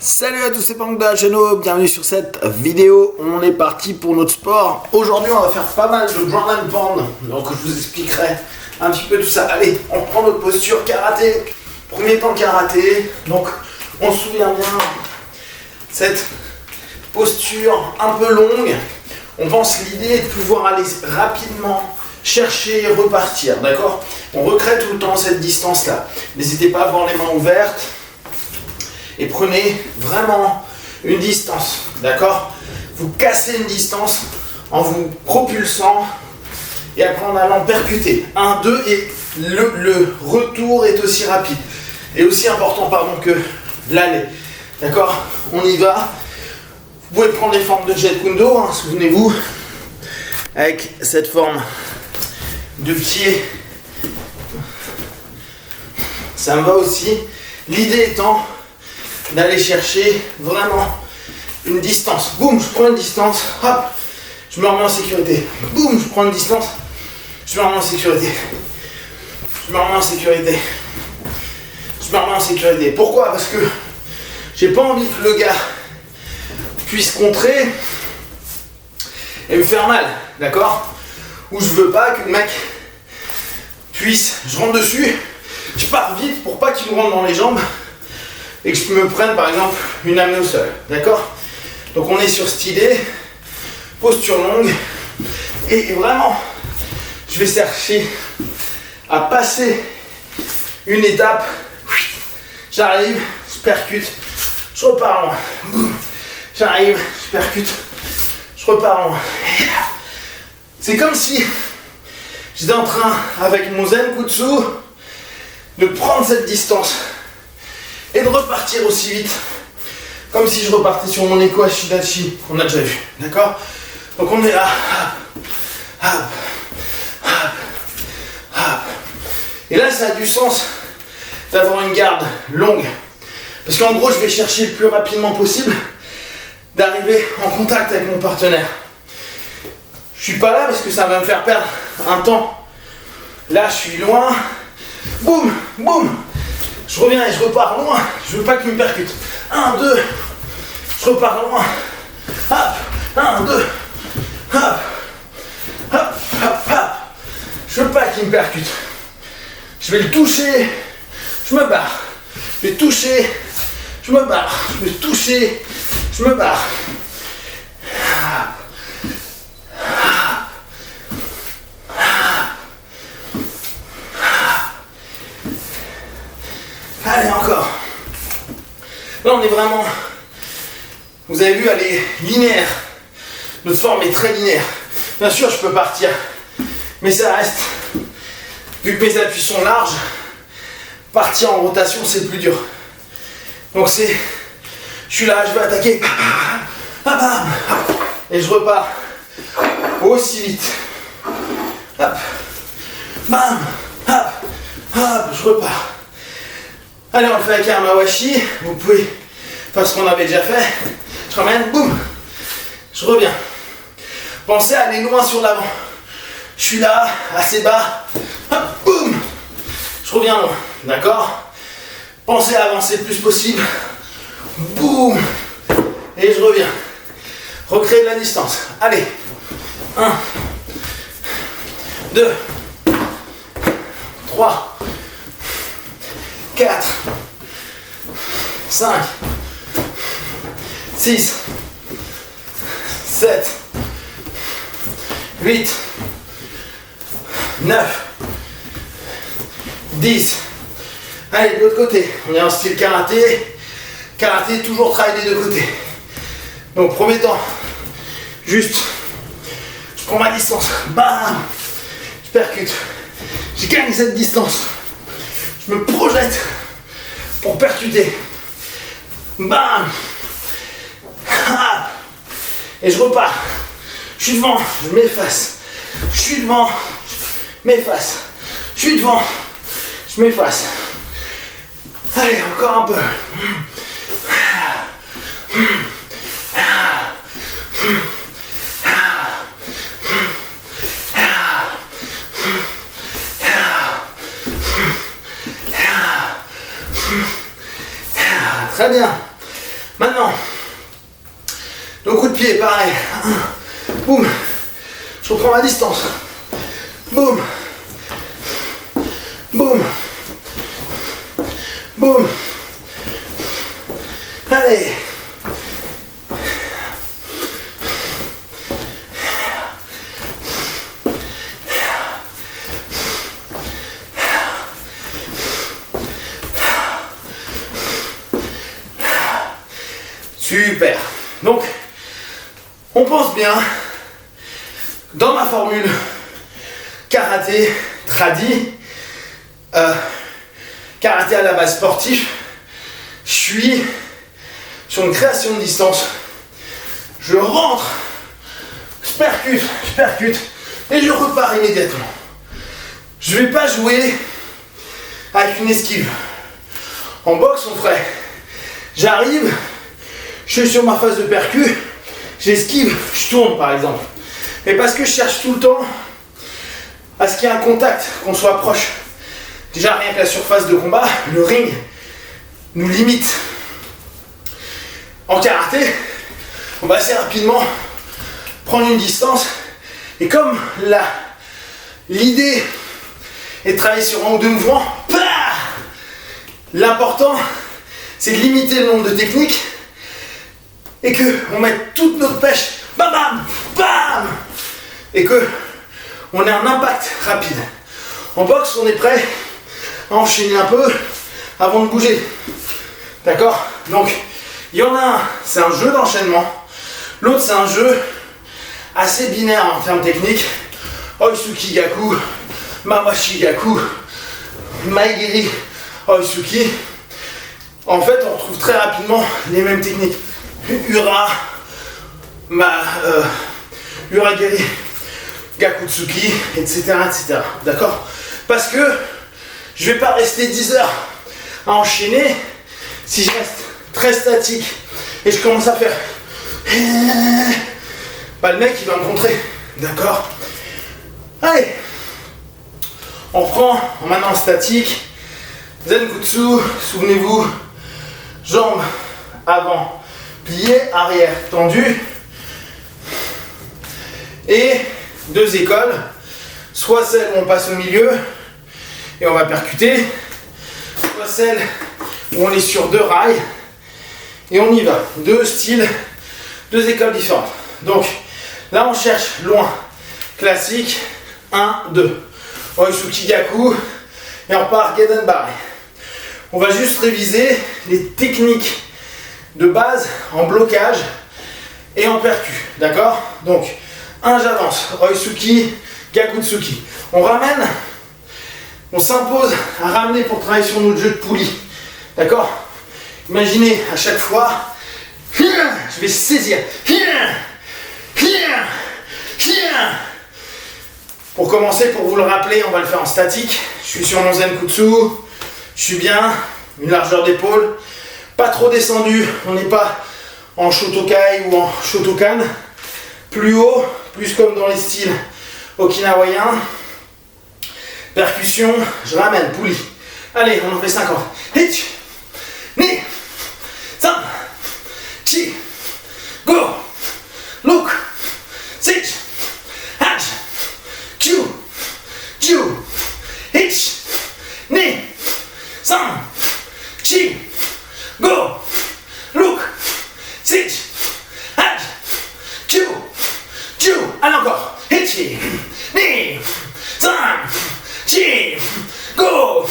Salut à tous, c'est Pank de la chaîne, bienvenue sur cette vidéo. On est parti pour notre sport. Aujourd'hui on va faire pas mal de ground and pound, donc je vous expliquerai un petit peu tout ça. Allez, on prend notre posture karaté. Premier temps karaté, donc on se souvient bien, cette posture un peu longue. On pense l'idée est de pouvoir aller rapidement chercher et repartir, d'accord? On recrée tout le temps cette distance là. N'hésitez pas à avoir les mains ouvertes. Et prenez vraiment une distance, d'accord? Vous cassez une distance en vous propulsant et après en allant percuter. 1, 2 et le retour est aussi rapide. Et aussi important que l'aller, d'accord? On y va. Vous pouvez prendre les formes de Jeet Kune Do, hein, souvenez-vous, avec cette forme de pied. Ça me va aussi. L'idée étant d'aller chercher vraiment une distance. Boum, je prends une distance, hop, je me remets en sécurité. Boum, je prends une distance, je me remets en sécurité. Je me remets en sécurité. Je me remets en sécurité. Pourquoi? Parce que j'ai pas envie que le gars puisse contrer et me faire mal, d'accord? Ou je veux pas que le mec puisse, je rentre dessus, je pars vite pour pas qu'il me rentre dans les jambes et que je me prenne par exemple une amenée au sol, d'accord? Donc on est sur cette idée, posture longue, et vraiment, je vais chercher à passer une étape, j'arrive, je percute, je repars loin, j'arrive, je percute, je repars loin. C'est comme si j'étais en train, avec mon Zenkutsu, de prendre cette distance et de repartir aussi vite, comme si je repartais sur mon Eko Ashidachi qu'on a déjà vu, d'accord? Donc on est là, hop, hop, hop, hop. Et là ça a du sens d'avoir une garde longue, parce qu'en gros je vais chercher le plus rapidement possible d'arriver en contact avec mon partenaire. Je suis pas là parce que ça va me faire perdre un temps. Là je suis loin, boum, boum. Je reviens et je repars loin. Je veux pas qu'il me percute. 1, 2. Je repars loin. Hop. 1, 2. Hop. Hop, hop, hop. Je veux pas qu'il me percute. Je vais le toucher. Je me barre. Je vais toucher. Je me barre. Je vais toucher. Je me barre. Allez, encore. Là, on est vraiment, vous avez vu, elle est linéaire. Notre forme est très linéaire. Bien sûr, je peux partir, mais ça reste, vu que mes appuis sont larges, partir en rotation, c'est plus dur. Donc c'est, je suis là, je vais attaquer, et je repars aussi vite. Hop, bam, hop, hop, je repars. Allez, on le fait avec un mawashi. Vous pouvez faire ce qu'on avait déjà fait. Je ramène, boum. Je reviens. Pensez à aller loin sur l'avant. Je suis là, assez bas. Hop, boum. Je reviens loin. D'accord? Pensez à avancer le plus possible. Boum. Et je reviens. Recréer de la distance. Allez. 1, 2, 3. 4, 5, 6, 7, 8, 9, 10. Allez, de l'autre côté, on est en style karaté. Karaté, toujours travailler des deux côtés. Donc, premier temps, juste, je prends ma distance. Bam, je percute. Je gagne cette distance. Je me projette pour percuter. Bam. Et je repars. Je suis devant, je m'efface. Je suis devant, je m'efface. Je suis devant, je m'efface. Allez, encore un peu. Très bien. Maintenant, le coup de pied, pareil. Boum. Je reprends ma distance. Boum. Boum. Boum. Allez. Super. Donc, on pense bien, dans ma formule karaté tradi, karaté à la base sportif, je suis sur une création de distance. Je rentre, je percute et je repars immédiatement. Je ne vais pas jouer avec une esquive. En boxe, on ferait, j'arrive, je suis sur ma phase de percu, j'esquive, je tourne par exemple. Mais parce que je cherche tout le temps à ce qu'il y ait un contact, qu'on soit proche. Déjà rien que la surface de combat, le ring, nous limite. En karaté, on va assez rapidement prendre une distance. Et comme l'idée est de travailler sur un ou deux mouvements, l'important c'est de limiter le nombre de techniques et qu'on mette toute notre pêche, bam bam, bam, et qu'on ait un impact rapide. En boxe, on est prêt à enchaîner un peu avant de bouger. D'accord? Donc, il y en a un, c'est un jeu d'enchaînement. L'autre, c'est un jeu assez binaire en termes techniques. Oisuki Gaku, Mawashi Gaku, Maegiri Oisuki. En fait, on retrouve très rapidement les mêmes techniques. Ura, Uragiri, Gakutsuki, etc. etc. D'accord? Parce que je ne vais pas rester 10 heures à enchaîner si je reste très statique et je commence à faire. Bah, le mec il va me contrer. D'accord? Allez! On reprend en maintenant statique. Zenkutsu, souvenez-vous, jambes avant, plié, arrière, tendu. Et deux écoles, soit celle où on passe au milieu et on va percuter, soit celle où on est sur deux rails et on y va. Deux styles, deux écoles différentes. Donc là on cherche loin, classique, 1, 2. Oisuki Gaku et on part Gedenbari. On va juste réviser les techniques de base en blocage et en percu. D'accord? Donc 1, j'avance, Oisuki, Gakutsuki. On ramène, on s'impose à ramener pour travailler sur notre jeu de poulie. D'accord? Imaginez à chaque fois, je vais saisir. Pour commencer, pour vous le rappeler, on va le faire en statique. Je suis sur mon Zenkutsu, je suis bien, une largeur d'épaule, pas trop descendu, on n'est pas en Shotokai ou en Shotokan. Plus haut, plus comme dans les styles okinawaïens. Percussion, je ramène, poulie. Allez, on en fait 50. Hitch, ni, san, chi, go, look, sit, hatch, kyu, ju, hitch, ni, san, chi, go, look, sit, hatch, kyu, ju, allez encore, hitch, ni, san, chi, go,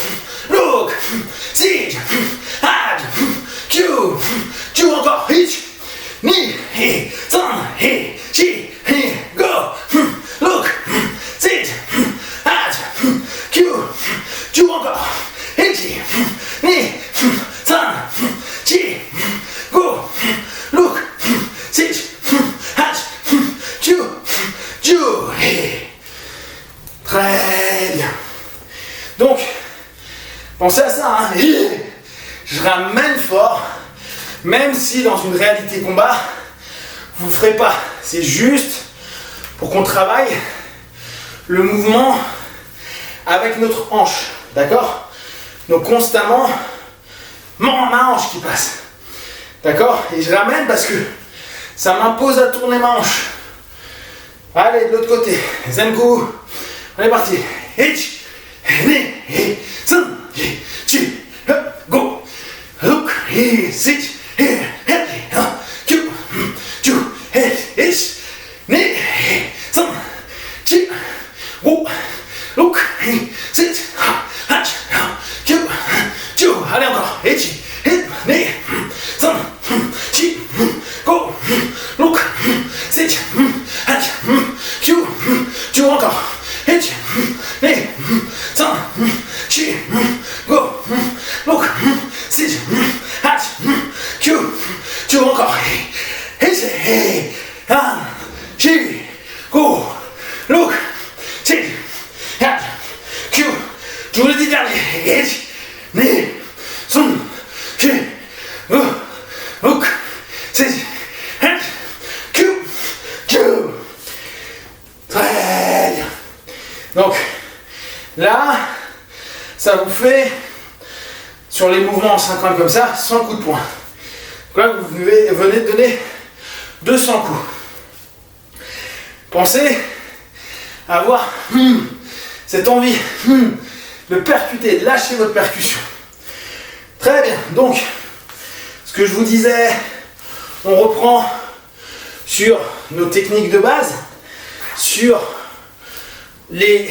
look, sit, hatch, kyu, ju, encore, hitch, ni, san, chi, go, look, sit, hatch, kyu, ju, encore, hitch, ni, san, chi, go, look, sit, hatch, kyu, ju. Très bien. Donc, pensez à ça, hein. Je ramène fort, même si dans une réalité combat, vous ne ferez pas. C'est juste pour qu'on travaille le mouvement avec notre hanche. D'accord? Donc constamment, ma hanche qui passe. D'accord? Et je ramène parce que ça m'impose à tourner ma hanche. Allez, de l'autre côté. Zenku. On est parti. Hitch. Go. Look. Sit. Look. Sit. Allez encore. Go. Look. Sit. Encore. Go. Look. Sit. Encore. Go. Look. Sit. Je vous le dis dernier. Look. Sit. Très bien. Donc là, ça vous fait sur les mouvements en 50 comme ça, 100 coups de poing. Donc là, vous venez de donner 200 coups. Pensez à avoir cette envie de percuter, de lâcher votre percussion. Très bien. Donc, ce que je vous disais, on reprend sur nos techniques de base, sur les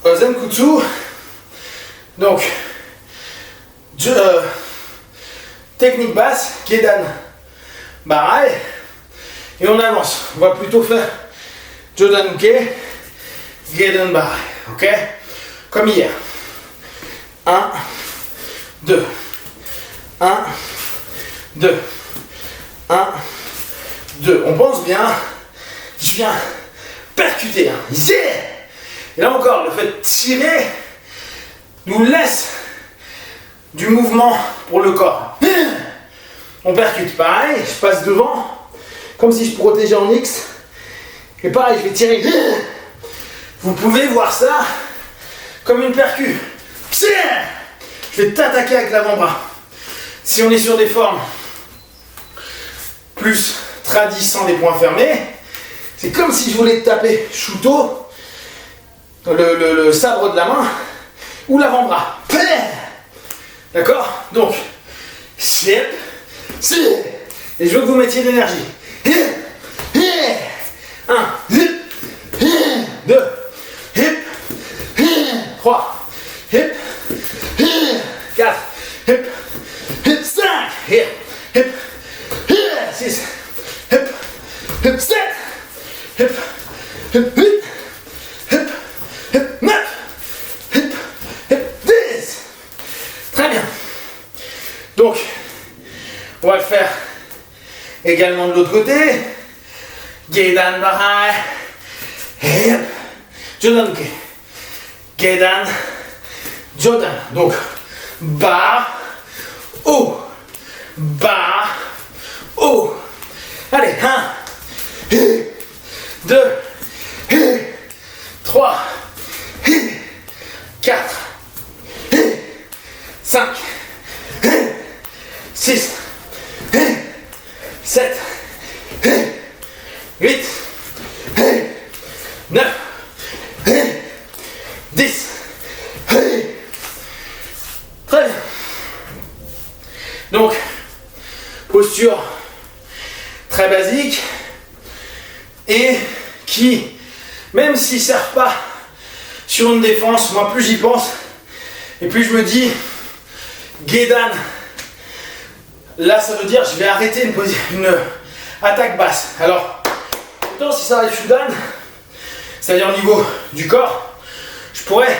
Zenkutsu. Donc, technique basse, Gedan Barai, et on avance. On va plutôt faire Jodanuke, Gedan Barai, ok? Comme hier. 1, 2, 1, 2, 1, 2. On pense bien, je viens percuter. Yeah! Et là encore, le fait de tirer nous laisse du mouvement pour le corps. On percute, pareil, je passe devant, comme si je protégeais en X. Et pareil, je vais tirer. Vous pouvez voir ça comme une percu. Je vais t'attaquer avec l'avant-bras. Si on est sur des formes plus tradisant des poings fermés, c'est comme si je voulais te taper Shuto, le sabre de la main, ou l'avant-bras. D'accord? Donc, et je veux que vous mettiez de l'énergie. 1, 2, 3, 4, 5, 6, 7, 8, 9, 10. Très bien. Donc, on va le faire également de l'autre côté. Gedan Barai. Jodanuke. Gedan. Jodan. Donc, bas, haut. Bas, haut. Allez, 1, 2, 3, 4, 5, 6, 7, 8, 9, 10. Très bien. Donc, posture très basique et qui, même s'il ne sert pas sur une défense, moi plus j'y pense et plus je me dis Gedan, là ça veut dire je vais arrêter une attaque basse. Alors, autant si ça arrive Shudan, c'est-à-dire au niveau du corps, je pourrais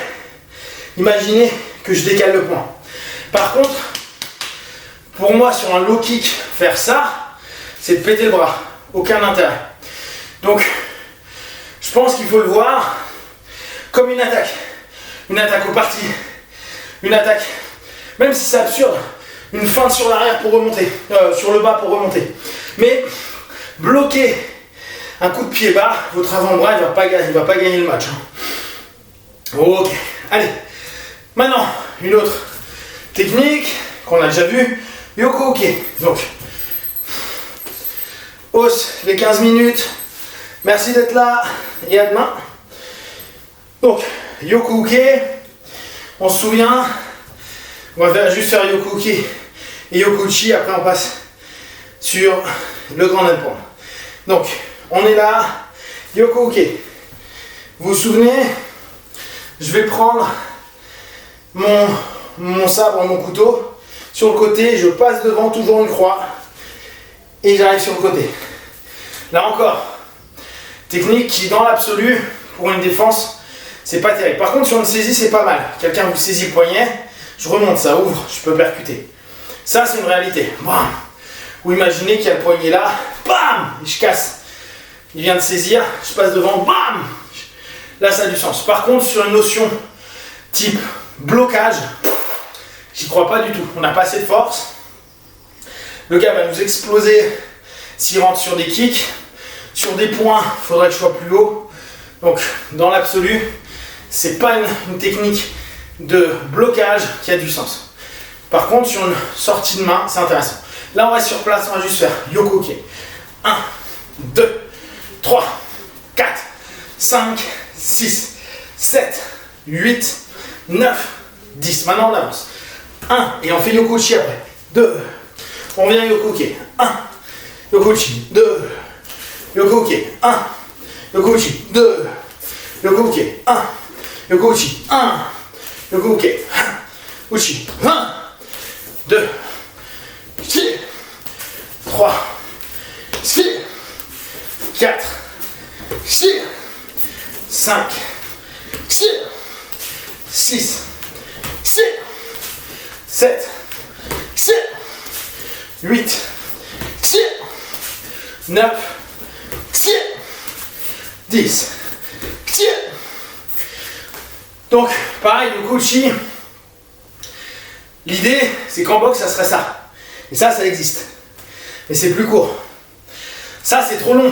imaginer que je décale le point. Par contre, pour moi sur un low kick, faire ça, c'est de péter le bras. Aucun intérêt. Donc, je pense qu'il faut le voir comme une attaque. Une attaque au parti. Une attaque, même si c'est absurde, une feinte sur l'arrière pour remonter, sur le bas pour remonter. Mais bloquer un coup de pied bas, votre avant-bras il va pas gagner le match. Ok, allez. Maintenant, une autre technique qu'on a déjà vue, Yoko Uke. Donc, hausse les 15 minutes. Merci d'être là et à demain. Donc, Yoko Uke. On se souvient, on va juste faire Yoko Uke et Yoko Uchi. Après, on passe sur le grand napalm. Donc, on est là. Yoko Uke. Vous vous souvenez, je vais prendre mon sabre, mon couteau sur le côté, je passe devant, toujours une croix, et j'arrive sur le côté. Là encore, technique qui dans l'absolu, pour une défense, c'est pas terrible. Par contre, sur une saisie, c'est pas mal. Quelqu'un vous saisit le poignet, je remonte, ça ouvre, je peux percuter. Ça, c'est une réalité. Bam. Ou imaginez qu'il y a le poignet là, bam, et je casse. Il vient de saisir, je passe devant, bam. Là, ça a du sens. Par contre, sur une notion type blocage, j'y crois pas du tout. On n'a pas assez de force. Le gars va nous exploser s'il rentre sur des kicks. Sur des points, il faudrait que je sois plus haut. Donc, dans l'absolu, c'est pas une technique de blocage qui a du sens. Par contre, sur une sortie de main, c'est intéressant. Là, on reste sur place, on va juste faire Yoko Uke. 1, 2, 3, 4, 5, 6, 7, 8, 9, 10. Maintenant, on avance. 1, et on fait Yoko Uchi après. 2, on revient Yoko Uke. 1, Yoko Uchi. 2, Yoko Uke. 1, Yoko Uchi. 2, Yoko Uke. 1, Yoko Uchi. 1, Yoko Uke. Uchi. 1, 2, 3, 4, 5, 6, 7, 8, 9, 10. Donc, pareil, le Uchi. L'idée, c'est qu'en boxe, ça serait ça. Et ça existe. Mais c'est plus court. Ça, c'est trop long.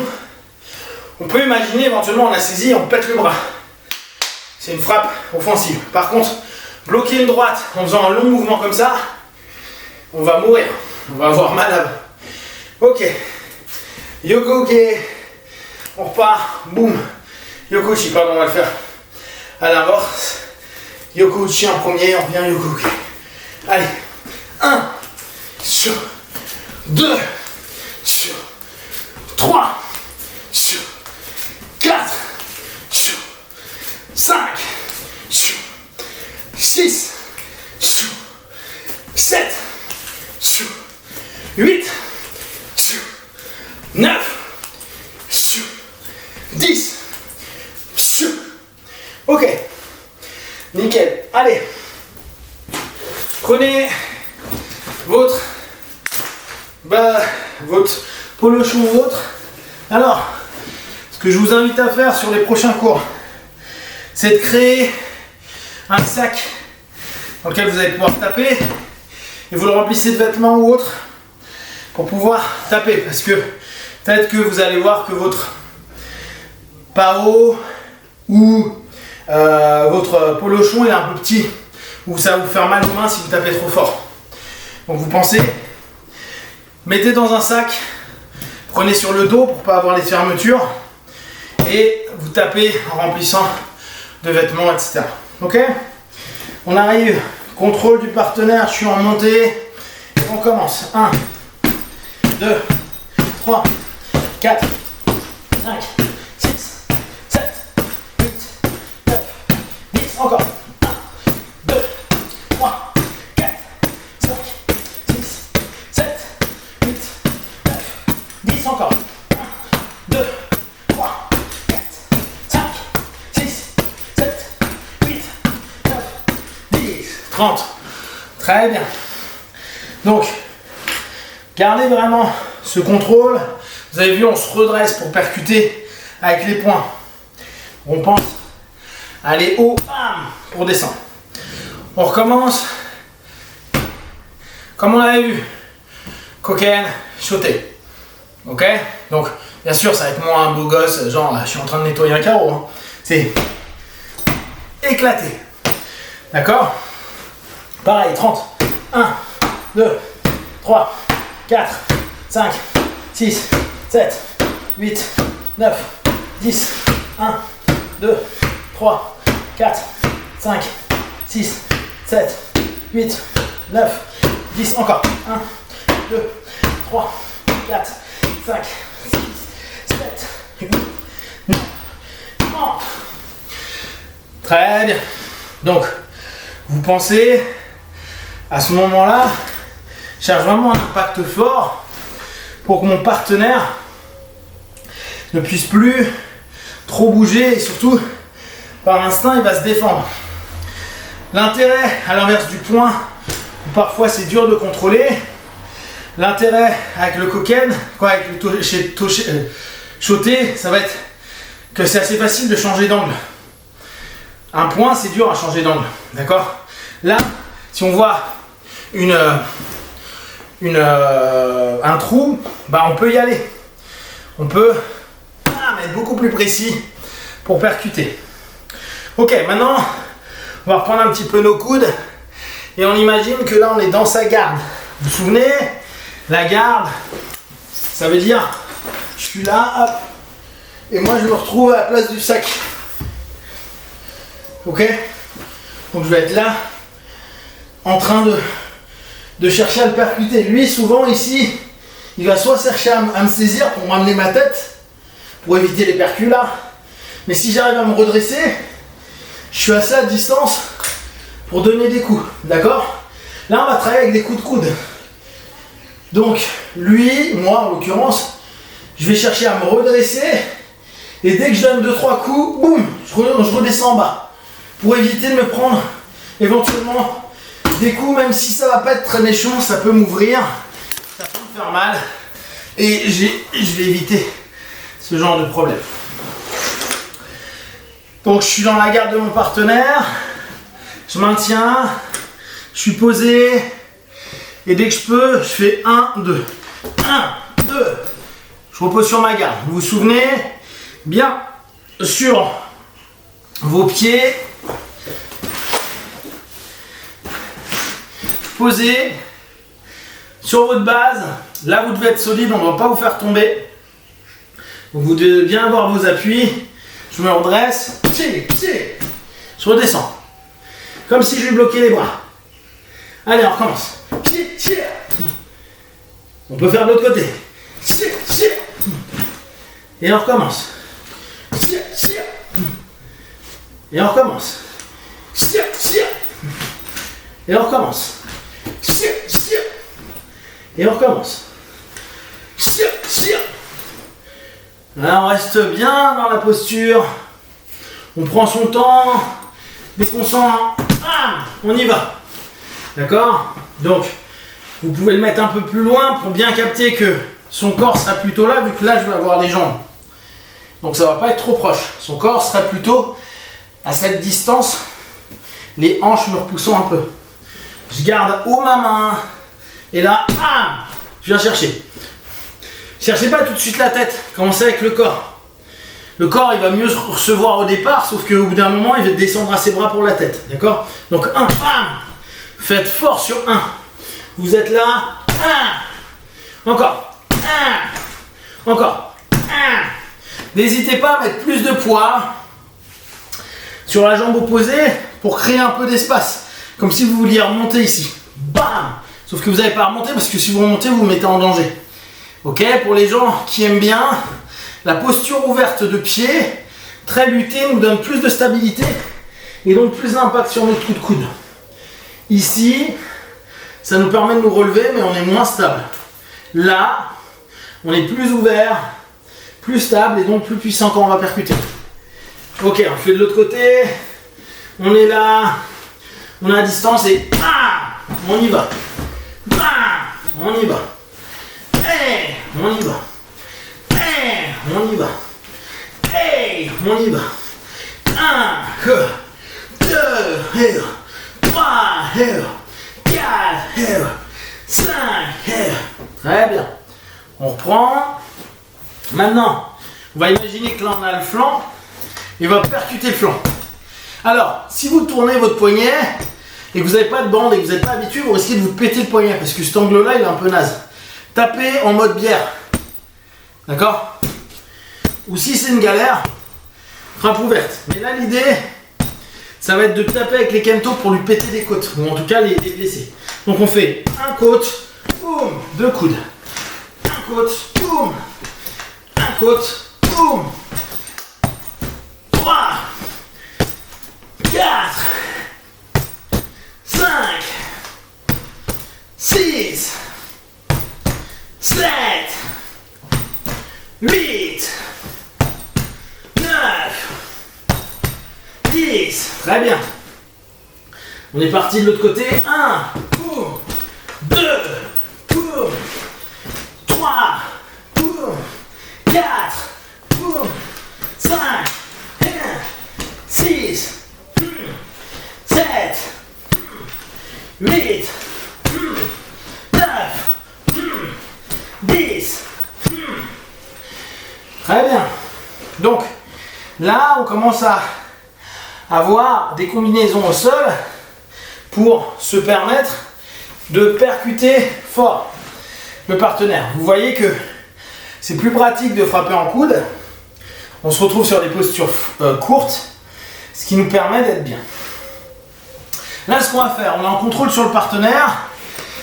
On peut imaginer éventuellement on a saisi, on pète le bras. C'est une frappe offensive. Par contre, bloquer une droite en faisant un long mouvement comme ça, on va mourir. On va avoir mal à. Ok. Yoko Uke. On repart. Boum. Yoko Uchi. Pardon, on va le faire à l'inverse. Yoko Uchi en premier, on revient Yoko Uke. Allez. 1 sur 2 sur 3 sur 4 sur 5 sur 6 sur 7 sur 8 sur 9 sur 10 sur. Ok, nickel. Allez, prenez votre polochon ou autre. Alors, ce que je vous invite à faire sur les prochains cours, c'est de créer un sac dans lequel vous allez pouvoir taper et vous le remplissez de vêtements ou autre pour pouvoir taper, parce que peut-être que vous allez voir que votre pao ou votre polochon est un peu petit, ou ça va vous faire mal aux mains si vous tapez trop fort. Donc vous pensez, mettez dans un sac, prenez sur le dos pour ne pas avoir les fermetures et vous tapez en remplissant de vêtements, etc. Ok? On arrive, contrôle du partenaire, je suis en montée, et on commence. 1, 2, 3, 4, 5, 6, 7, 8, 9, 10, encore. 1, 2, 3, 4, 5, 6, 7, 8, 9, 10, encore. 1, 2, 3, 4, 5, 6, 7, 8, 9, 10, 30. Très bien. Donc, gardez vraiment ce contrôle. Vous avez vu, on se redresse pour percuter avec les poings. On pense à aller haut, bam, pour descendre. On recommence comme on avait vu. Cocaine, sauter. Ok? Donc, bien sûr, ça va être moins un beau gosse, genre je suis en train de nettoyer un carreau. Hein. C'est éclaté. D'accord? Pareil, 30. 1, 2, 3, 4, 5, 6, 7, 8, 9, 10, 1, 2, 3, 4, 5, 6, 7, 8, 9, 10, encore. 1, 2, 3, 4, 5, 6, 7, 8, 9, 30. Très bien. Donc, vous pensez, à ce moment-là, je cherche vraiment un impact fort pour que mon partenaire ne puisse plus trop bouger et surtout, par instinct, il va se défendre. L'intérêt, à l'inverse du point, où parfois c'est dur de contrôler, l'intérêt avec le koken, avec le shoté, ça va être que c'est assez facile de changer d'angle. Un point, c'est dur à changer d'angle, d'accord? Là, si on voit un trou, bah on peut y aller. On peut être beaucoup plus précis pour percuter. Ok, maintenant, on va reprendre un petit peu nos coudes et on imagine que là, on est dans sa garde. Vous vous souvenez? La garde, ça veut dire, je suis là, hop, et moi, je me retrouve à la place du sac. Ok? Donc, je vais être là, en train de chercher à le percuter. Lui, souvent, ici, il va soit chercher à me saisir pour m'amener ma tête, pour éviter les percus là. Mais si j'arrive à me redresser, je suis assez à distance pour donner des coups. D'accord? Là, on va travailler avec des coups de coude. Donc, lui, moi, en l'occurrence, je vais chercher à me redresser. Et dès que je donne 2-3 coups, boum, je redescends en bas. Pour éviter de me prendre éventuellement des coups, même si ça va pas être très méchant, ça peut m'ouvrir, ça peut me faire mal. Et je vais éviter ce genre de problème. Donc je suis dans la garde de mon partenaire, je maintiens, je suis posé, et dès que je peux, je fais 1, 2. 1, 2. Je repose sur ma garde. Vous vous souvenez? Bien sur vos pieds. Posez sur votre base. Là, vous devez être solide, on ne va pas vous faire tomber. Donc, vous devez bien avoir vos appuis. Je me redresse. Je redescends. Comme si je lui bloquais les bras. Allez, on recommence. On peut faire de l'autre côté. Et on recommence. Et on recommence. Et on recommence. Et on recommence. Là, on reste bien dans la posture. On prend son temps. Dès qu'on sent, on y va. D'accord? Donc, vous pouvez le mettre un peu plus loin pour bien capter que son corps sera plutôt là, vu que là, je vais avoir les jambes. Donc, ça ne va pas être trop proche. Son corps sera plutôt à cette distance, les hanches me repoussant un peu. Je garde haut ma main. Et là, je viens chercher. Cherchez pas tout de suite la tête. Commencez avec le corps. Le corps, il va mieux recevoir au départ, sauf qu'au bout d'un moment, il va descendre à ses bras pour la tête. D'accord? Donc 1, faites fort sur 1. Vous êtes là. 1. Encore. 1. Encore. 1. N'hésitez pas à mettre plus de poids sur la jambe opposée pour créer un peu d'espace. Comme si vous vouliez remonter ici. Bam! Sauf que vous n'allez pas remonter parce que si vous remontez, vous vous mettez en danger. Ok? Pour les gens qui aiment bien, la posture ouverte de pied, très luttée, nous donne plus de stabilité et donc plus d'impact sur notre coup de coude. Ici, ça nous permet de nous relever, mais on est moins stable. Là, on est plus ouvert, plus stable et donc plus puissant quand on va percuter. Ok, on fait de l'autre côté. On est là, on est à distance et on y va. On y va. On y va. On y va. On y va. 1, 2, 3, 4, 5. Très bien. On reprend. Maintenant, on va imaginer que là on a le flanc et on va percuter le flanc. Alors, si vous tournez votre poignet, et que vous n'avez pas de bande et que vous n'êtes pas habitué, vous risquez de vous péter le poignet parce que cet angle-là, il est un peu naze. Tapez en mode bière. D'accord? Ou si c'est une galère, frappe ouverte. Mais là, l'idée, ça va être de taper avec les kento pour lui péter des côtes, ou en tout cas les blesser. Donc on fait un côte, boum, 2 coudes. Un côte, boum. Un côte, boum. 3, 4, 5, 6, 7, 8, 9, 10. Très bien. On est parti de l'autre côté. 1, 2, 3, 4, 5, 6, 7, 8, 9, 10. Très bien. Donc, là, on commence à avoir des combinaisons au sol pour se permettre de percuter fort le partenaire. Vous voyez que c'est plus pratique de frapper en coude. On se retrouve sur des postures courtes, ce qui nous permet d'être bien. Là, ce qu'on va faire, on est en contrôle sur le partenaire.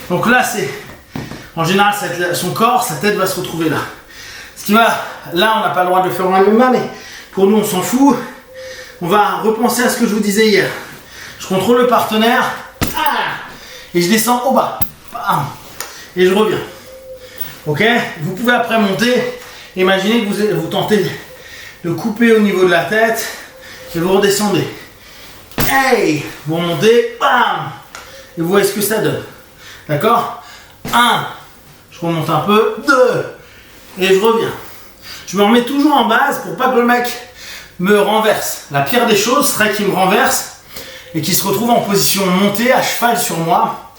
Donc là, c'est en général son corps, sa tête va se retrouver là. Ce qui va, là, on n'a pas le droit de le faire en MMA, mais pour nous, on s'en fout. On va repenser à ce que je vous disais hier. Je contrôle le partenaire et je descends au bas. Et je reviens. Ok? Vous pouvez après monter. Imaginez que vous tentez de couper au niveau de la tête et vous redescendez. Hey! Vous remontez. Bam! Et vous voyez ce que ça donne. D'accord? 1. Je remonte un peu. 2. Et je reviens. Je me remets toujours en base pour pas que le mec me renverse. La pire des choses serait qu'il me renverse et qu'il se retrouve en position montée à cheval sur moi.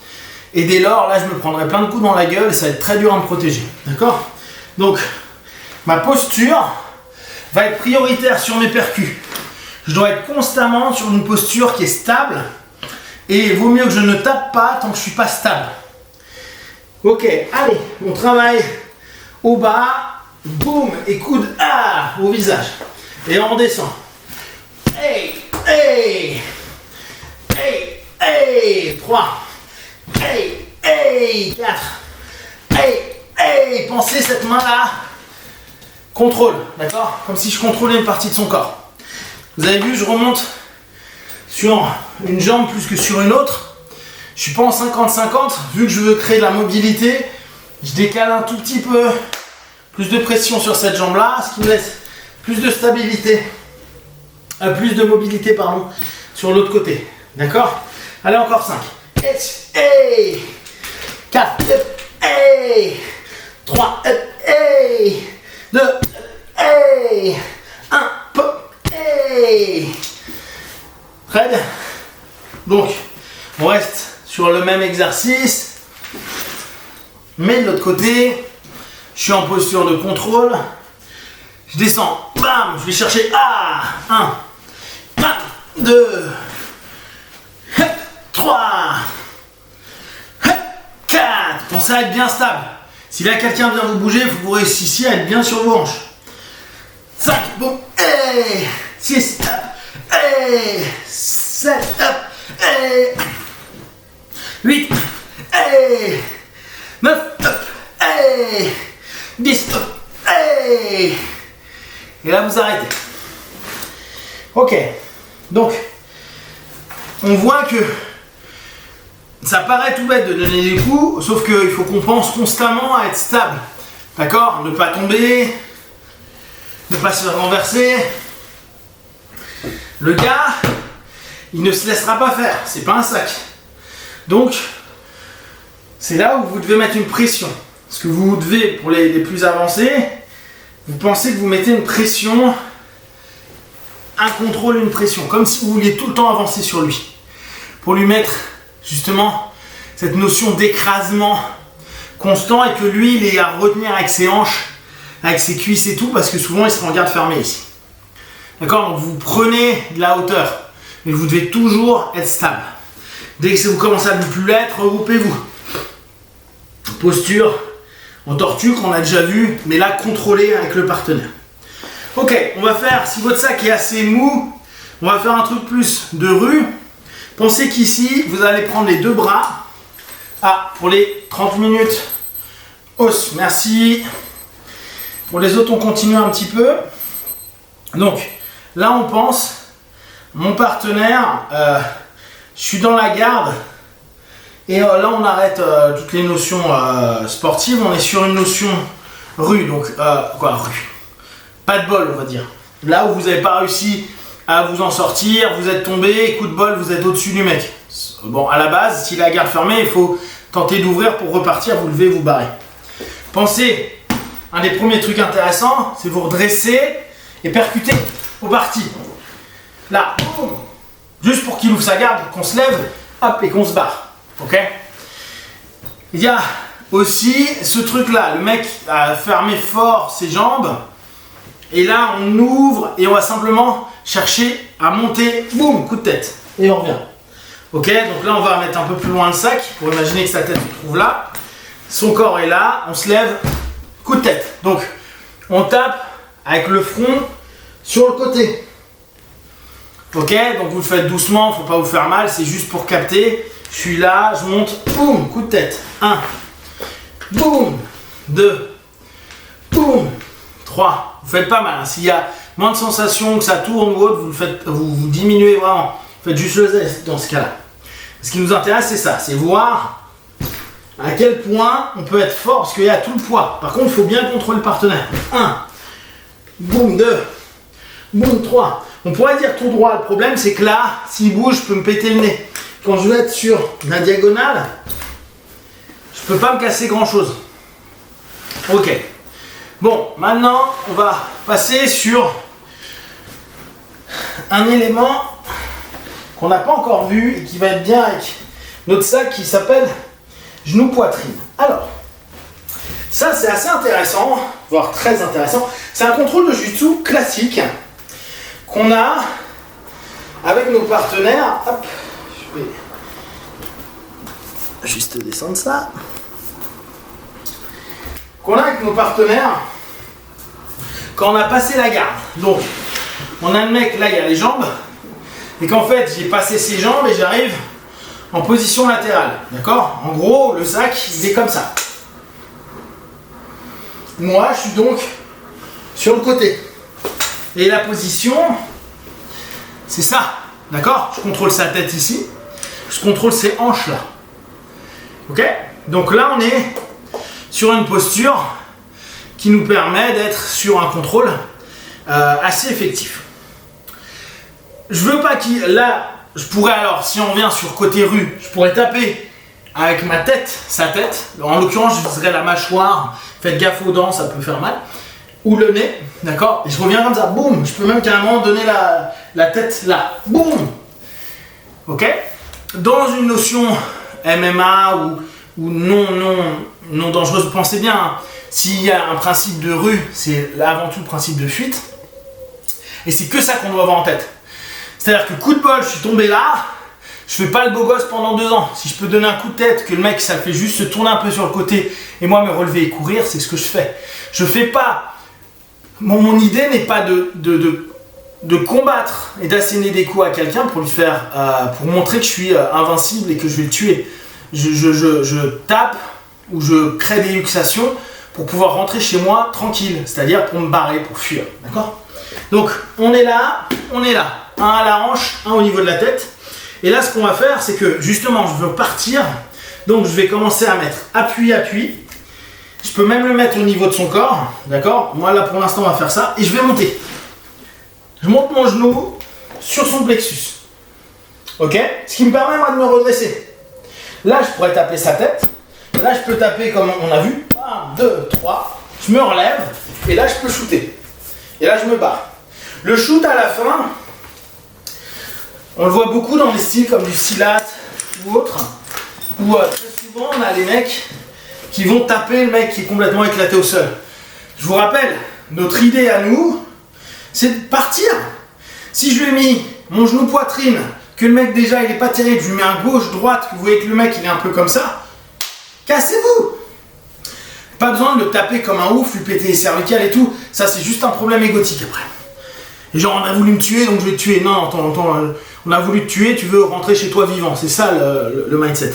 Et dès lors, là, je me prendrai plein de coups dans la gueule et ça va être très dur à me protéger. D'accord? Donc, ma posture va être prioritaire sur mes percus. Je dois être constamment sur une posture qui est stable. Et il vaut mieux que je ne tape pas tant que je ne suis pas stable. Ok, allez, on travaille au bas. Boum, et coude au visage. Et on redescend. Hey, hey, hey, hey. 3. Hey, hey, 4. Hey, hey. Pensez cette main-là. Contrôle, d'accord? Comme si je contrôlais une partie de son corps. Vous avez vu, je remonte sur une jambe plus que sur une autre. Je suis pas en 50-50. Vu que je veux créer de la mobilité, je décale un tout petit peu. Plus de pression sur cette jambe-là, ce qui me laisse plus de stabilité, plus de mobilité, pardon, sur l'autre côté. D'accord? Allez, encore 5. Hey. 4. Hey. 3. Hey. 2. Hey. 1. Hey. Très bien. Donc, on reste sur le même exercice, mais de l'autre côté, je suis en posture de contrôle. Je descends. Bam. Je vais chercher. 1. 2. 3. 4. Pensez à être bien stable. Si là quelqu'un vient vous bouger, il faut que vous réussissiez à être bien sur vos hanches. 5. Bon. 6. 7. 8. 9. 10. Et là vous arrêtez. Ok. Donc, on voit que ça paraît tout bête de donner des coups, sauf qu'il faut qu'on pense constamment à être stable. D'accord? Ne pas tomber, ne pas se renverser. Le gars, il ne se laissera pas faire. C'est pas un sac. Donc, c'est là où vous devez mettre une pression. Parce que vous devez, pour les plus avancés, vous pensez que vous mettez une pression, un contrôle, une pression, comme si vous vouliez tout le temps avancer sur lui. Pour lui mettre justement cette notion d'écrasement constant et que lui, il est à retenir avec ses hanches, avec ses cuisses et tout, parce que souvent, il sera en garde fermée ici. D'accord? Donc vous prenez de la hauteur, mais vous devez toujours être stable. Dès que vous commencez à ne plus l'être, regroupez-vous. Posture en tortue qu'on a déjà vu, mais là contrôlée avec le partenaire. Ok, on va faire, si votre sac est assez mou, on va faire un truc plus de rue. Pensez qu'ici, vous allez prendre les deux bras. Pour les 30 minutes, hausse, merci. Pour les autres, on continue un petit peu. Donc, là, on pense, mon partenaire, je suis dans la garde. Et là, on arrête toutes les notions sportives. On est sur une notion rue. Donc, rue. Pas de bol, on va dire. Là où vous n'avez pas réussi à vous en sortir, vous êtes tombé, coup de bol, vous êtes au-dessus du mec. Bon, à la base, si la garde fermée, il faut tenter d'ouvrir pour repartir, vous levez, vous barrez. Pensez, un des premiers trucs intéressants, c'est vous redresser et percuter au parti. Là, boum, juste pour qu'il ouvre sa garde, qu'on se lève, hop, et qu'on se barre. Ok? Il y a aussi ce truc-là, le mec a fermé fort ses jambes, et là, on ouvre et on va simplement chercher à monter, boum, coup de tête, et on revient. Ok, donc là on va mettre un peu plus loin le sac pour imaginer que sa tête se trouve là. Son corps est là, on se lève, coup de tête. Donc on tape avec le front sur le côté. Ok, donc vous le faites doucement, il ne faut pas vous faire mal, c'est juste pour capter. Je suis là, je monte, boum, coup de tête. 1, boum, 2, boum, 3. Vous faites pas mal, hein. S'il y a moins de sensations, que ça tourne ou autre, vous diminuez vraiment. Faites juste le zeste dans ce cas-là. Ce qui nous intéresse, c'est ça, c'est voir à quel point on peut être fort, parce qu'il y a tout le poids. Par contre, il faut bien contrôler le partenaire. 1, boum, 2, boum, 3. On pourrait dire tout droit, le problème c'est que là, s'il bouge, je peux me péter le nez. Quand je vais être sur la diagonale, je peux pas me casser grand-chose. Ok. Bon, maintenant, on va passer sur un élément qu'on n'a pas encore vu et qui va être bien avec notre sac qui s'appelle genou-poitrine. Alors, ça c'est assez intéressant, voire très intéressant. C'est un contrôle de jiu-jitsu classique qu'on a avec nos partenaires. Hop, je vais juste descendre ça. Qu'on a avec nos partenaires quand on a passé la garde. Donc, on a le mec, là il y a les jambes. Et qu'en fait, j'ai passé ses jambes et j'arrive en position latérale. D'accord? En gros, le sac, il est comme ça. Moi, je suis donc sur le côté. Et la position, c'est ça. D'accord? Je contrôle sa tête ici. Je contrôle ses hanches là. Ok? Donc là, on est sur une posture qui nous permet d'être sur un contrôle assez effectif. Je veux pas qu'il... Là, je pourrais alors, si on revient sur côté rue, je pourrais taper avec ma tête, sa tête. En l'occurrence, je viserais la mâchoire. Faites gaffe aux dents, ça peut faire mal. Ou le nez, d'accord? Et je reviens comme ça, boum. Je peux même carrément donner la tête là, boum. Ok? Dans une notion MMA ou non dangereuse, pensez bien, hein, s'il y a un principe de rue, c'est avant tout le principe de fuite. Et c'est que ça qu'on doit avoir en tête. C'est-à-dire que coup de bol, je suis tombé là, je fais pas le beau gosse pendant 2 ans. Si je peux donner un coup de tête, que le mec, ça le fait juste se tourner un peu sur le côté et moi me relever et courir, c'est ce que je fais. Je fais pas... Mon idée n'est pas de combattre et d'asséner des coups à quelqu'un pour lui faire... pour montrer que je suis invincible et que je vais le tuer. Je tape ou je crée des luxations pour pouvoir rentrer chez moi tranquille. C'est-à-dire pour me barrer, pour fuir. D'accord? Donc, on est là. Un à la hanche, un au niveau de la tête. Et là, ce qu'on va faire, c'est que justement, je veux partir. Donc, je vais commencer à mettre appui. Je peux même le mettre au niveau de son corps. D'accord? Moi, là, pour l'instant, on va faire ça. Et je vais monter. Je monte mon genou sur son plexus. Ok? Ce qui me permet, moi, de me redresser. Là, je pourrais taper sa tête. Là, je peux taper comme on a vu. 1, 2, 3. Je me relève. Et là, je peux shooter. Et là, je me barre. Le shoot à la fin, on le voit beaucoup dans des styles comme du silat ou autre, où très souvent on a les mecs qui vont taper le mec qui est complètement éclaté au sol. Je vous rappelle, notre idée à nous, c'est de partir. Si je lui ai mis mon genou poitrine que le mec déjà il est pas terrible, je lui mets un gauche-droite, que vous voyez que le mec il est un peu comme ça, cassez-vous. Pas besoin de le taper comme un ouf, lui péter les cervicales et tout, ça c'est juste un problème égotique après. Et genre on a voulu me tuer donc je vais te tuer, non, attends, on a voulu te tuer, tu veux rentrer chez toi vivant, c'est ça le mindset.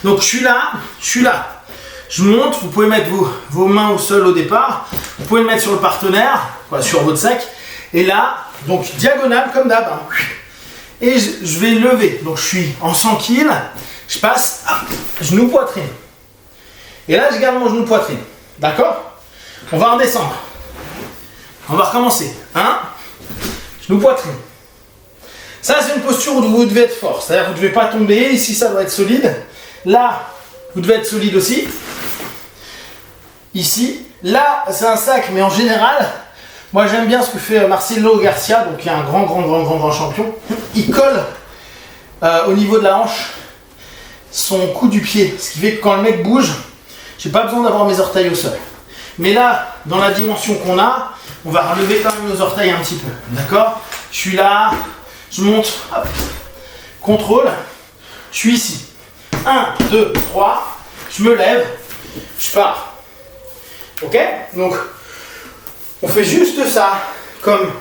Donc je suis là, je monte, vous pouvez mettre vos mains au sol au départ, vous pouvez le mettre sur le partenaire, quoi, sur votre sac, et là, donc diagonale comme d'hab, hein. Et je vais lever, donc je suis en 100 kg, je passe, genou poitrine. Et là je garde mon genou poitrine, d'accord? On va redescendre, on va recommencer, 1, genou poitrine. Ça c'est une posture où vous devez être fort, c'est-à-dire que vous ne devez pas tomber, ici ça doit être solide, là vous devez être solide aussi, ici, là c'est un sac, mais en général, moi j'aime bien ce que fait Marcelo Garcia, donc qui est un grand champion, il colle au niveau de la hanche son coup du pied, ce qui fait que quand le mec bouge, j'ai pas besoin d'avoir mes orteils au sol. Mais là, dans la dimension qu'on a, on va relever quand même nos orteils un petit peu, d'accord? Je suis là, je monte, hop, contrôle, je suis ici. 1, 2, 3, je me lève, je pars. Ok? Donc, on fait juste ça, comme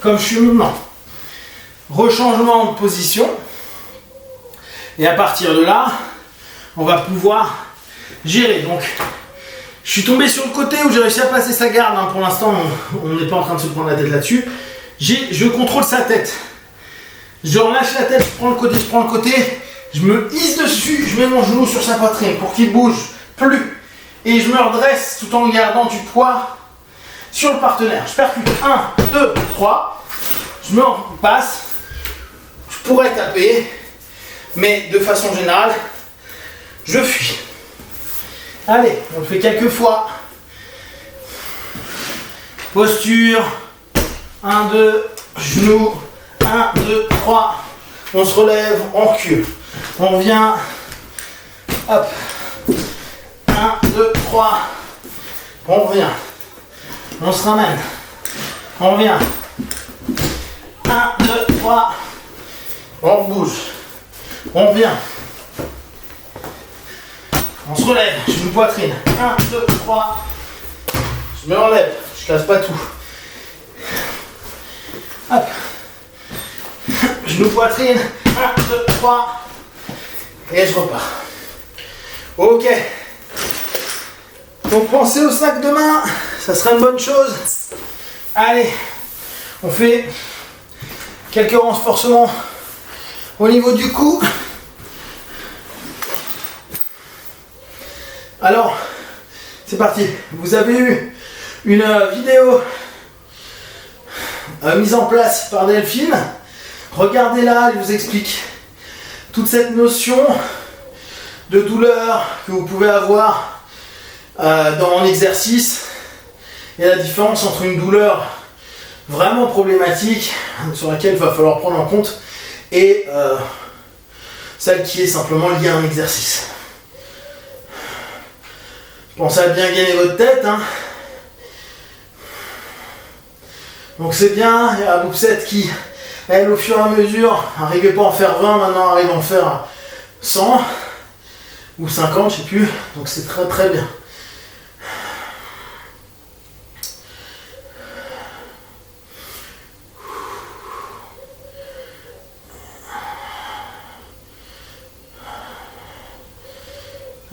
je suis maintenant. Rechangement de position. Et à partir de là, on va pouvoir gérer. Donc, je suis tombé sur le côté où j'ai réussi à passer sa garde. Hein. Pour l'instant, on n'est pas en train de se prendre la tête là-dessus. Je contrôle sa tête. Je relâche la tête, je prends le côté. Je me hisse dessus, je mets mon genou sur sa poitrine pour qu'il bouge plus. Et je me redresse tout en gardant du poids sur le partenaire. Je percute 1, 2, 3. Je me passe. Je pourrais taper, mais de façon générale, je fuis. Allez, on le fait quelques fois. Posture. 1, 2, genou. 1, 2, 3. On se relève, on recule. On revient. Hop. 1, 2, 3. On revient. On se ramène. On revient. 1, 2, 3. On bouge. On revient. On se relève. Genou poitrine. 1, 2, 3. Je me relève. Je casse pas tout. Hop. Genou poitrine. 1, 2, 3. Et je repars. Ok. Donc pensez au sac de main. Ça sera une bonne chose. Allez. On fait quelques renforcements au niveau du cou. Alors, c'est parti. Vous avez eu une vidéo mise en place par Delphine. Regardez-la, elle vous explique toute cette notion de douleur que vous pouvez avoir dans l'exercice et la différence entre une douleur vraiment problématique sur laquelle il va falloir prendre en compte et celle qui est simplement liée à un exercice. Pensez à bien gagner votre tête. Hein. Donc c'est bien, il y a Boupsette qui, elle, au fur et à mesure, n'arrivait pas à en faire 20, maintenant arrive à en faire 100 ou 50, je sais plus. Donc c'est très très bien.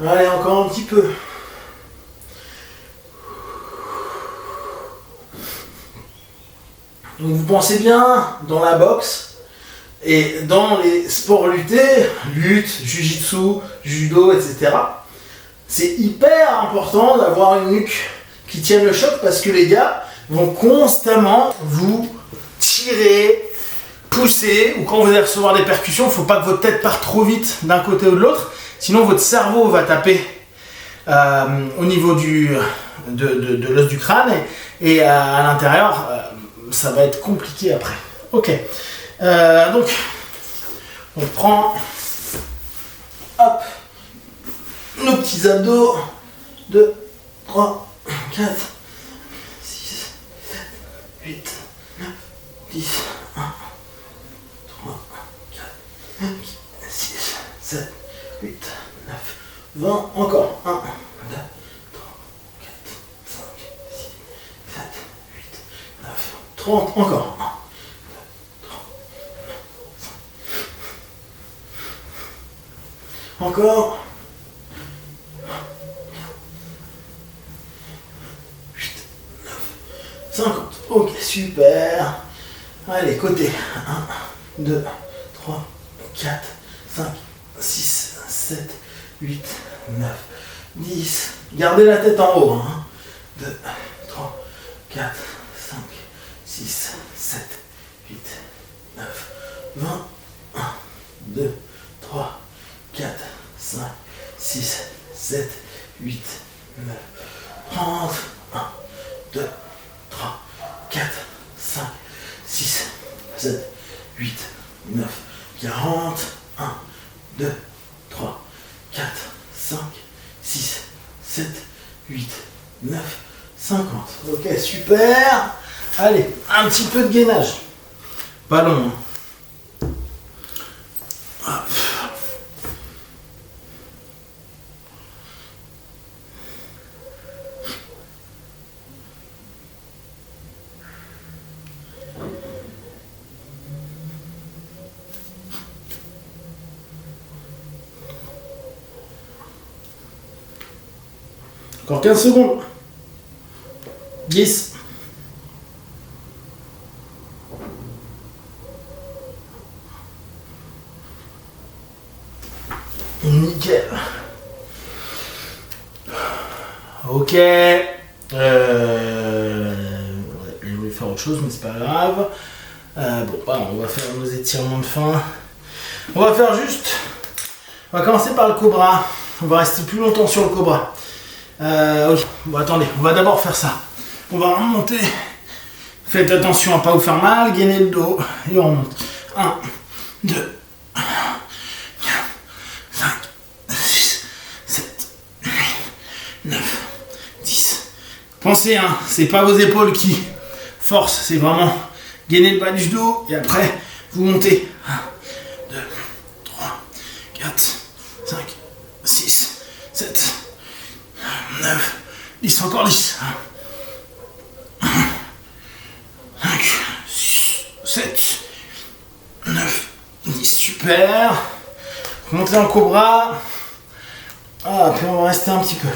Allez, encore un petit peu. Donc vous pensez bien, dans la boxe et dans les sports luttés, lutte, jiu-jitsu, judo, etc. C'est hyper important d'avoir une nuque qui tienne le choc parce que les gars vont constamment vous tirer, pousser, ou quand vous allez recevoir des percussions, il ne faut pas que votre tête parte trop vite d'un côté ou de l'autre, sinon votre cerveau va taper au niveau de l'os du crâne et à l'intérieur, ça va être compliqué après. Ok, donc on prend hop, nos petits abdos, 2, 3, 4, 6, 8, 9, 10, 1, 3, 4, 20, encore. 1, 2, 3, 4, 5, 6, 7, 8, 9, 30, encore. 1, 2, 3, 5. Encore. 8, 9, 50. Ok, super. Allez, côté. 1, 2, 3, 4, 5, 6, 7, 8, 9, 10. Gardez la tête en haut. 1, 2, 3, 4, 5, 6, 7, 8, 9, 20. 1, 2, 3, 4, 5, 6, 7, 8, 9, 30. 1, 2, 3, 4, 5, 6, 7, 8, 9, 40. 1, 2, 3, 4, 5, 6, 7, 8, 9, 50. Ok, super. Allez, un petit peu de gainage. Pas long. Hop. Encore 15 secondes. 10. Nickel. Ok. Je voulais faire autre chose, mais c'est pas grave. Bon, on va faire nos étirements de fin. On va faire juste. On va commencer par le cobra. On va rester plus longtemps sur le cobra. Ok. Bon, attendez, on va d'abord faire ça. On va remonter. Faites attention à ne pas vous faire mal. Gainez le dos. Et on remonte. 1, 2, 4, 5, 6, 7, 8, 9, 10. Pensez, hein, c'est pas vos épaules qui forcent, c'est vraiment gainer le bas du dos et après vous montez. 1, 2, 3, 4, 5, 6, 7, 9, 10, encore 10. 5, 6, 7, 9, 10, super. Montez en cobra. Ah, puis on va rester un petit peu.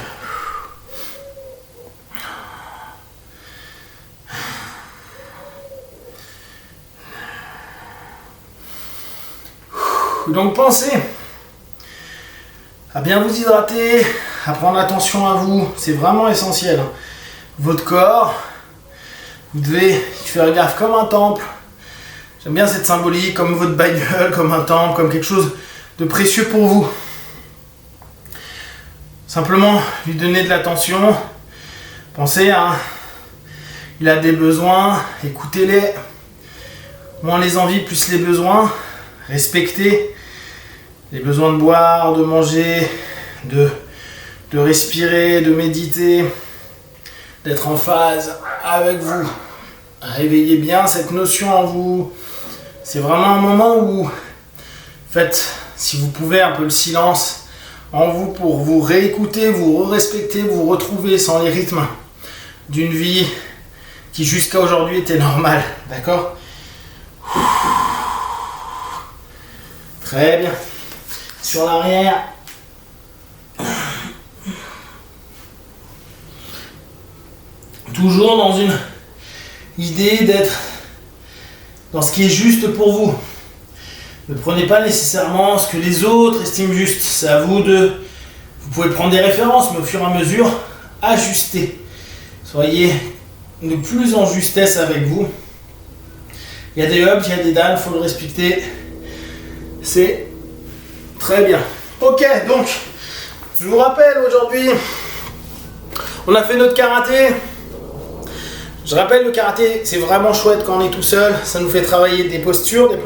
Donc pensez à bien vous hydrater, à prendre attention à vous, c'est vraiment essentiel. Votre corps, vous devez faire gaffe comme un temple. J'aime bien cette symbolique, comme votre bagnole, comme un temple, comme quelque chose de précieux pour vous. Simplement lui donner de l'attention. Pensez à, il a des besoins, écoutez-les. Moins les envies, plus les besoins. Respectez les besoins de boire, de manger, de respirer, de méditer, d'être en phase avec vous. Réveillez bien cette notion en vous. C'est vraiment un moment où faites, si vous pouvez, un peu le silence en vous pour vous réécouter, vous respecter, vous retrouver sans les rythmes d'une vie qui jusqu'à aujourd'hui était normale. D'accord ? Très bien. Sur l'arrière. Toujours dans une idée d'être dans ce qui est juste pour vous. Ne prenez pas nécessairement ce que les autres estiment juste. C'est à vous de... Vous pouvez prendre des références, mais au fur et à mesure, ajustez. Soyez de plus en justesse avec vous. Il y a des ups, il y a des downs, il faut le respecter. C'est très bien. Ok, donc, je vous rappelle aujourd'hui, on a fait notre karaté. Je rappelle, le karaté, c'est vraiment chouette quand on est tout seul. Ça nous fait travailler des postures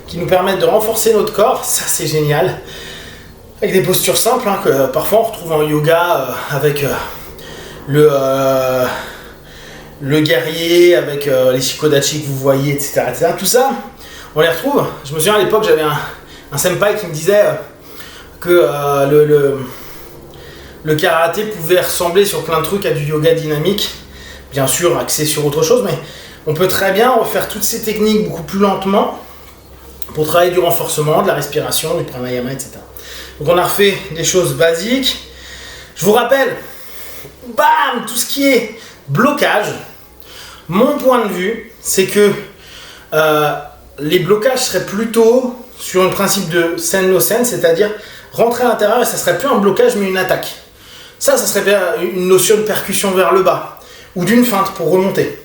qui nous permettent de renforcer notre corps. Ça, c'est génial. Avec des postures simples, hein, que parfois on retrouve en yoga avec le guerrier, avec les shikodachi que vous voyez, etc., etc. Tout ça, on les retrouve. Je me souviens à l'époque, j'avais un senpai qui me disait que le karaté pouvait ressembler sur plein de trucs à du yoga dynamique, bien sûr axé sur autre chose, mais on peut très bien refaire toutes ces techniques beaucoup plus lentement pour travailler du renforcement, de la respiration, du pranayama, etc. Donc on a refait des choses basiques. Je vous rappelle, bam, tout ce qui est blocage, mon point de vue, c'est que les blocages seraient plutôt sur un principe de sen-no-sen, c'est-à-dire rentrer à l'intérieur et ça serait plus un blocage mais une attaque. Ça serait une notion de percussion vers le bas ou d'une feinte pour remonter.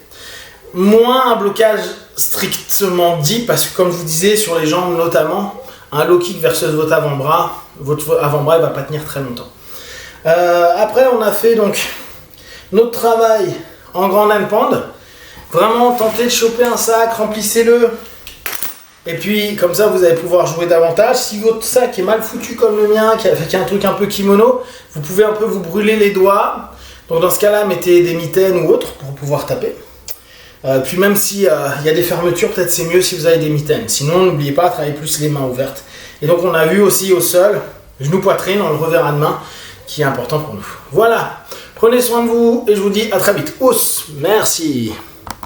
Moins un blocage strictement dit, parce que comme je vous disais, sur les jambes notamment, un low kick versus votre avant-bras il ne va pas tenir très longtemps. Après, on a fait donc notre travail en grand handstand. Vraiment, tentez de choper un sac, remplissez-le. Et puis, comme ça, vous allez pouvoir jouer davantage. Si votre sac est mal foutu comme le mien, avec un truc un peu kimono, vous pouvez un peu vous brûler les doigts. Donc, dans ce cas-là, mettez des mitaines ou autres pour pouvoir taper. Puis, même s'il y a des fermetures, peut-être c'est mieux si vous avez des mitaines. Sinon, n'oubliez pas, travaillez plus les mains ouvertes. Et donc, on a vu aussi au sol, genou-poitrine, dans le revers à main, qui est important pour nous. Voilà. Prenez soin de vous et je vous dis à très vite. Ous, merci.